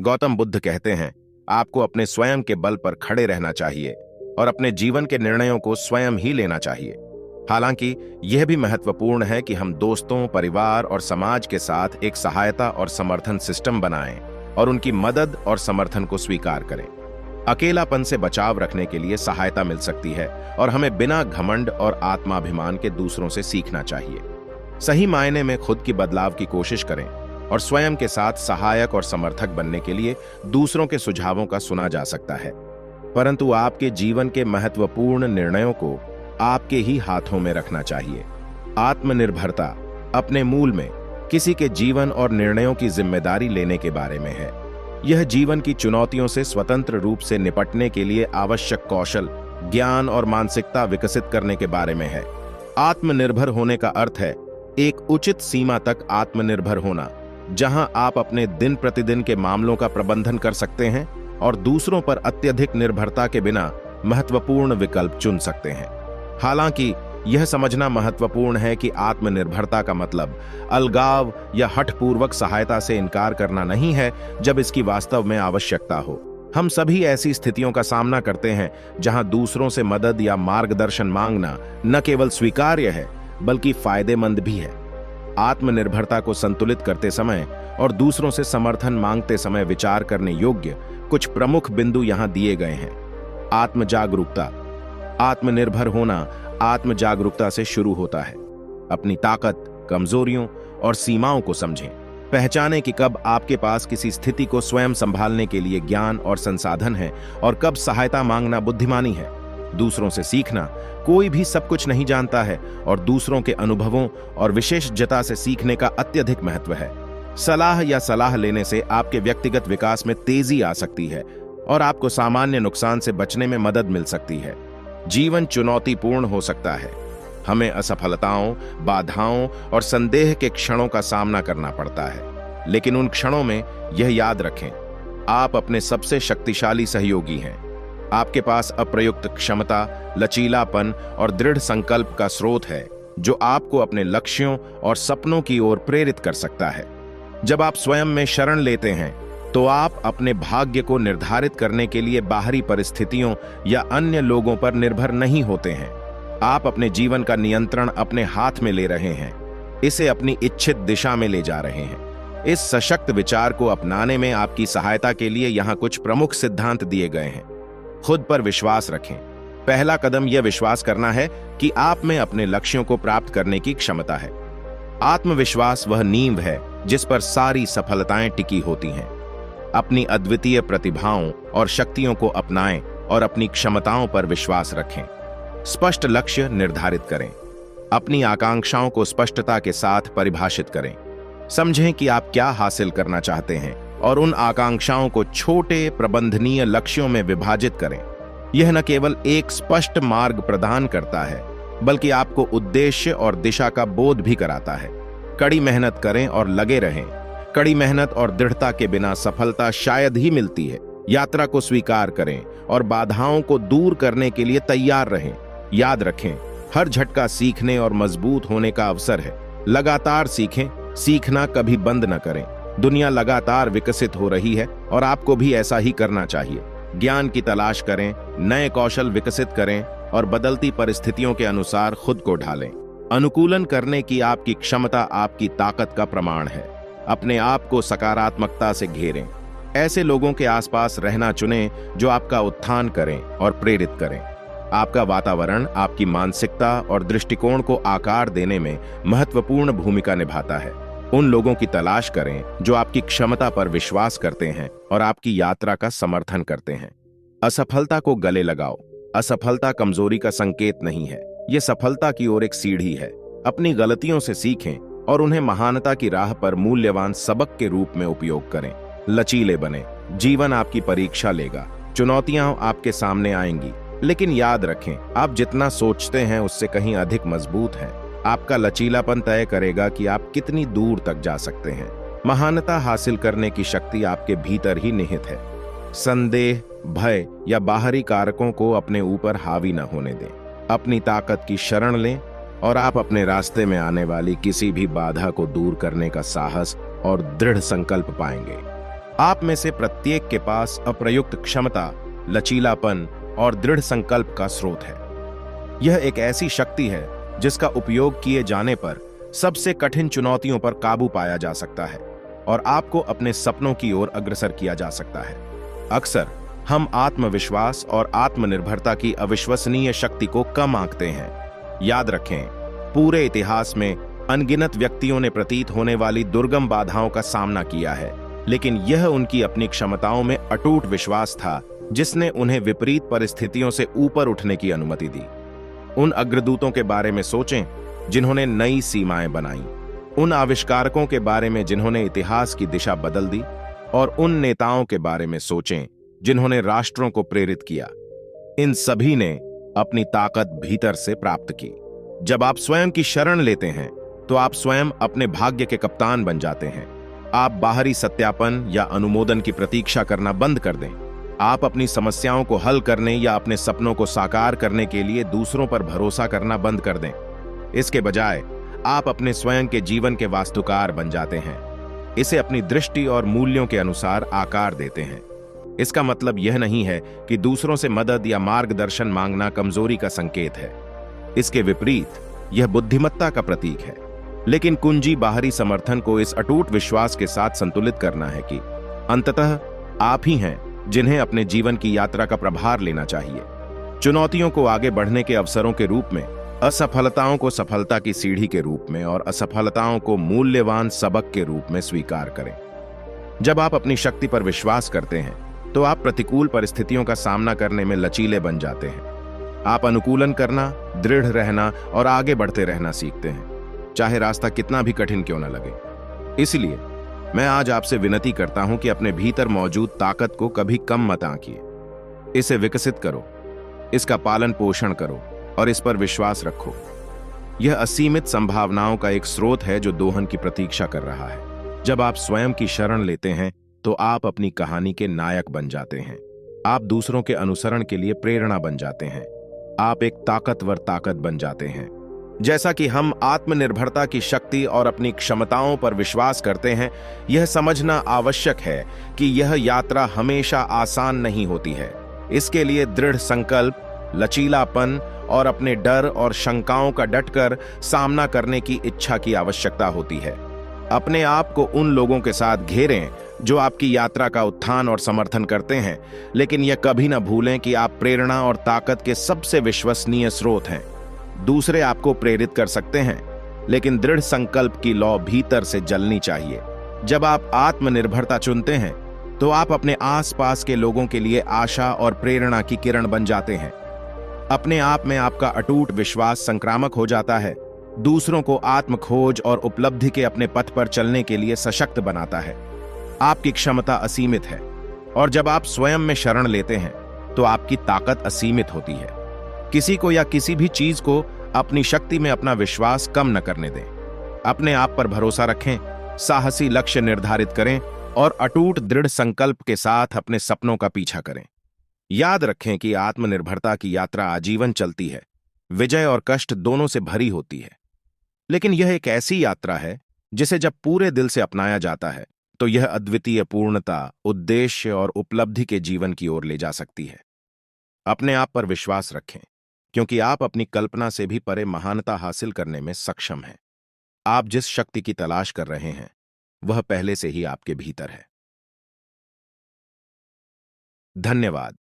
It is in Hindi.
गौतम बुद्ध कहते हैं, आपको अपने स्वयं के बल पर खड़े रहना चाहिए और अपने जीवन के निर्णयों को स्वयं ही लेना चाहिए। हालांकि यह भी महत्वपूर्ण है कि हम दोस्तों, परिवार और समाज के साथ एक सहायता और समर्थन सिस्टम बनाएं और उनकी मदद और समर्थन को स्वीकार करें। अकेलापन से बचाव रखने के लिए सहायता मिल सकती है और हमें बिना घमंड और आत्माभिमान के दूसरों से सीखना चाहिए। सही मायने में खुद की बदलाव की कोशिश करें और स्वयं के साथ सहायक और समर्थक बनने के लिए दूसरों के सुझावों का सुना जा सकता है, परंतु आपके जीवन के महत्वपूर्ण निर्णयों को आपके ही हाथों में रखना चाहिए। आत्मनिर्भरता अपने मूल में किसी के जीवन और निर्णयों की जिम्मेदारी लेने के बारे में है। यह जीवन की चुनौतियों से स्वतंत्र रूप से निपटने के लिए आवश्यक कौशल, ज्ञान और मानसिकता विकसित करने के बारे में है। आत्मनिर्भर होने का अर्थ है एक उचित सीमा तक आत्मनिर्भर होना, जहां आप अपने दिन प्रतिदिन के मामलों का प्रबंधन कर सकते हैं और दूसरों पर अत्यधिक निर्भरता के बिना महत्वपूर्ण विकल्प चुन सकते हैं। हालांकि यह समझना महत्वपूर्ण है कि आत्मनिर्भरता का मतलब अलगाव या हठपूर्वक सहायता से इनकार करना नहीं है जब इसकी वास्तव में आवश्यकता हो। हम सभी ऐसी स्थितियों का सामना करते हैं जहां दूसरों से मदद या मार्गदर्शन मांगना न केवल स्वीकार्य है बल्कि फायदेमंद भी है। आत्मनिर्भरता को संतुलित करते समय और दूसरों से समर्थन मांगते समय विचार करने योग्य कुछ प्रमुख बिंदु यहां दिए गए हैं। आत्मजागरूकता। आत्मनिर्भर होना आत्मजागरूकता से शुरू होता है। अपनी ताकत, कमजोरियों और सीमाओं को समझें। पहचानें कि कब आपके पास किसी स्थिति को स्वयं संभालने के लिए ज्ञान और संसाधन है और कब सहायता मांगना बुद्धिमानी है। दूसरों से सीखना। कोई भी सब कुछ नहीं जानता है और दूसरों के अनुभवों और विशेषज्ञता से सीखने का अत्यधिक महत्व है। सलाह या सलाह लेने से आपके व्यक्तिगत विकास में तेजी आ सकती है और आपको सामान्य नुकसान से बचने में मदद मिल सकती है। जीवन चुनौतीपूर्ण हो सकता है। हमें असफलताओं, बाधाओं और संदेह के क्षणों का सामना करना पड़ता है, लेकिन उन क्षणों में यह याद रखें, आप अपने सबसे शक्तिशाली सहयोगी हैं। आपके पास अप्रयुक्त क्षमता, लचीलापन और दृढ़ संकल्प का स्रोत है जो आपको अपने लक्ष्यों और सपनों की ओर प्रेरित कर सकता है। जब आप स्वयं में शरण लेते हैं तो आप अपने भाग्य को निर्धारित करने के लिए बाहरी परिस्थितियों या अन्य लोगों पर निर्भर नहीं होते हैं। आप अपने जीवन का नियंत्रण अपने हाथ में ले रहे हैं, इसे अपनी इच्छित दिशा में ले जा रहे हैं। इस सशक्त विचार को अपनाने में आपकी सहायता के लिए यहाँ कुछ प्रमुख सिद्धांत दिए गए हैं। खुद पर विश्वास रखें। पहला कदम यह विश्वास करना है कि आप में अपने लक्ष्यों को प्राप्त करने की क्षमता है। आत्मविश्वास वह नींव है जिस पर सारी सफलताएं टिकी होती हैं। अपनी अद्वितीय प्रतिभाओं और शक्तियों को अपनाएं और अपनी क्षमताओं पर विश्वास रखें। स्पष्ट लक्ष्य निर्धारित करें। अपनी आकांक्षाओं को स्पष्टता के साथ परिभाषित करें। समझें कि आप क्या हासिल करना चाहते हैं और उन आकांक्षाओं को छोटे प्रबंधनीय लक्ष्यों में विभाजित करें। यह न केवल एक स्पष्ट मार्ग प्रदान करता है बल्कि आपको उद्देश्य और दिशा का बोध भी कराता है। कड़ी मेहनत करें और लगे रहें। कड़ी मेहनत और दृढ़ता के बिना सफलता शायद ही मिलती है। यात्रा को स्वीकार करें और बाधाओं को दूर करने के लिए तैयार रहें। याद रखें, हर झटका सीखने और मजबूत होने का अवसर है। लगातार सीखें, सीखना कभी बंद न करें। दुनिया लगातार विकसित हो रही है और आपको भी ऐसा ही करना चाहिए। ज्ञान की तलाश करें, नए कौशल विकसित करें और बदलती परिस्थितियों के अनुसार खुद को ढालें। अनुकूलन करने की आपकी क्षमता आपकी ताकत का प्रमाण है। अपने आप को सकारात्मकता से घेरें। ऐसे लोगों के आसपास रहना चुनें जो आपका उत्थान करें और प्रेरित करें। आपका वातावरण आपकी मानसिकता और दृष्टिकोण को आकार देने में महत्वपूर्ण भूमिका निभाता है। उन लोगों की तलाश करें जो आपकी क्षमता पर विश्वास करते हैं और आपकी यात्रा का समर्थन करते हैं। असफलता को गले लगाओ। असफलता कमजोरी का संकेत नहीं है, यह सफलता की ओर एक सीढ़ी है। अपनी गलतियों से सीखें और उन्हें महानता की राह पर मूल्यवान सबक के रूप में उपयोग करें। लचीले बने। जीवन आपकी परीक्षा लेगा। चुनौतियां आपके सामने आएंगी, लेकिन याद रखें, आप जितना सोचते हैं उससे कहीं अधिक मजबूत हैं। आपका लचीलापन तय करेगा कि आप कितनी दूर तक जा सकते हैं। महानता हासिल करने की शक्ति आपके भीतर ही निहित है। संदेह, भय या बाहरी कारकों को अपने ऊपर हावी न होने दें। अपनी ताकत की शरण लें और आप अपने रास्ते में आने वाली किसी भी बाधा को दूर करने का साहस और दृढ़ संकल्प पाएंगे। आप में से प्रत्येक के पास अप्रयुक्त क्षमता, लचीलापन और दृढ़ संकल्प का स्रोत है। यह एक ऐसी शक्ति है जिसका उपयोग किए जाने पर सबसे कठिन चुनौतियों पर काबू पाया जा सकता है और आपको अपने सपनों की ओर अग्रसर किया जा सकता है। अक्सर हम आत्मविश्वास और आत्मनिर्भरता की अविश्वसनीय शक्ति को कम आंकते हैं। याद रखें, पूरे इतिहास में अनगिनत व्यक्तियों ने प्रतीत होने वाली दुर्गम बाधाओं का सामना किया है, लेकिन यह उनकी अपनी क्षमताओं में अटूट विश्वास था जिसने उन्हें विपरीत परिस्थितियों से ऊपर उठने की अनुमति दी। उन अग्रदूतों के बारे में सोचें जिन्होंने नई सीमाएं बनाई, उन आविष्कारकों के बारे में जिन्होंने इतिहास की दिशा बदल दी, और उन नेताओं के बारे में सोचें जिन्होंने राष्ट्रों को प्रेरित किया। इन सभी ने अपनी ताकत भीतर से प्राप्त की। जब आप स्वयं की शरण लेते हैं तो आप स्वयं अपने भाग्य के कप्तान बन जाते हैं। आप बाहरी सत्यापन या अनुमोदन की प्रतीक्षा करना बंद कर दें। आप अपनी समस्याओं को हल करने या अपने सपनों को साकार करने के लिए दूसरों पर भरोसा करना बंद कर दें। इसके बजाय आप अपने स्वयं के जीवन के वास्तुकार बन जाते हैं। इसे अपनी दृष्टि और मूल्यों के अनुसार आकार देते हैं। इसका मतलब यह नहीं है कि दूसरों से मदद या मार्गदर्शन मांगना कमजोरी का संकेत है। इसके विपरीत यह बुद्धिमत्ता का प्रतीक है। लेकिन कुंजी बाहरी समर्थन को इस अटूट विश्वास के साथ संतुलित करना है कि अंततः आप ही हैं जिन्हें अपने जीवन की यात्रा का प्रभार लेना चाहिए। चुनौतियों को आगे बढ़ने के अवसरों के रूप में, असफलताओं को सफलता की सीढ़ी के रूप में और असफलताओं को मूल्यवान सबक के रूप में स्वीकार करें। जब आप अपनी शक्ति पर विश्वास करते हैं तो आप प्रतिकूल परिस्थितियों का सामना करने में लचीले बन जाते हैं। आप अनुकूलन करना, दृढ़ रहना और आगे बढ़ते रहना सीखते हैं, चाहे रास्ता कितना भी कठिन क्यों न लगे। इसलिए मैं आज आपसे विनती करता हूं कि अपने भीतर मौजूद ताकत को कभी कम मत आंकिए। इसे विकसित करो, इसका पालन पोषण करो और इस पर विश्वास रखो। यह असीमित संभावनाओं का एक स्रोत है जो दोहन की प्रतीक्षा कर रहा है। जब आप स्वयं की शरण लेते हैं तो आप अपनी कहानी के नायक बन जाते हैं। आप दूसरों के अनुसरण के लिए प्रेरणा बन जाते हैं। आप एक ताकतवर ताकत बन जाते हैं। जैसा कि हम आत्मनिर्भरता की शक्ति और अपनी क्षमताओं पर विश्वास करते हैं, यह समझना आवश्यक है कि यह यात्रा हमेशा आसान नहीं होती है। इसके लिए दृढ़ संकल्प, लचीलापन और अपने डर और शंकाओं का डटकर सामना करने की इच्छा की आवश्यकता होती है। अपने आप को उन लोगों के साथ घेरें जो आपकी यात्रा का उत्थान और समर्थन करते हैं, लेकिन यह कभी न भूलें कि आप प्रेरणा और ताकत के सबसे विश्वसनीय स्रोत हैं। दूसरे आपको प्रेरित कर सकते हैं, लेकिन दृढ़ संकल्प की लौ भीतर से जलनी चाहिए। जब आप आत्मनिर्भरता चुनते हैं तो आप अपने आसपास के लोगों के लिए आशा और प्रेरणा की किरण बन जाते हैं। अपने आप में आपका अटूट विश्वास संक्रामक हो जाता है, दूसरों को आत्म खोज और उपलब्धि के अपने पथ पर चलने के लिए सशक्त बनाता है। आपकी क्षमता असीमित है और जब आप स्वयं में शरण लेते हैं तो आपकी ताकत असीमित होती है। किसी को या किसी भी चीज को अपनी शक्ति में अपना विश्वास कम न करने दें। अपने आप पर भरोसा रखें, साहसी लक्ष्य निर्धारित करें और अटूट दृढ़ संकल्प के साथ अपने सपनों का पीछा करें। याद रखें कि आत्मनिर्भरता की यात्रा आजीवन चलती है, विजय और कष्ट दोनों से भरी होती है। लेकिन यह एक ऐसी यात्रा है जिसे जब पूरे दिल से अपनाया जाता है तो यह अद्वितीय पूर्णता, उद्देश्य और उपलब्धि के जीवन की ओर ले जा सकती है। अपने आप पर विश्वास रखें, क्योंकि आप अपनी कल्पना से भी परे महानता हासिल करने में सक्षम हैं। आप जिस शक्ति की तलाश कर रहे हैं वह पहले से ही आपके भीतर है। धन्यवाद।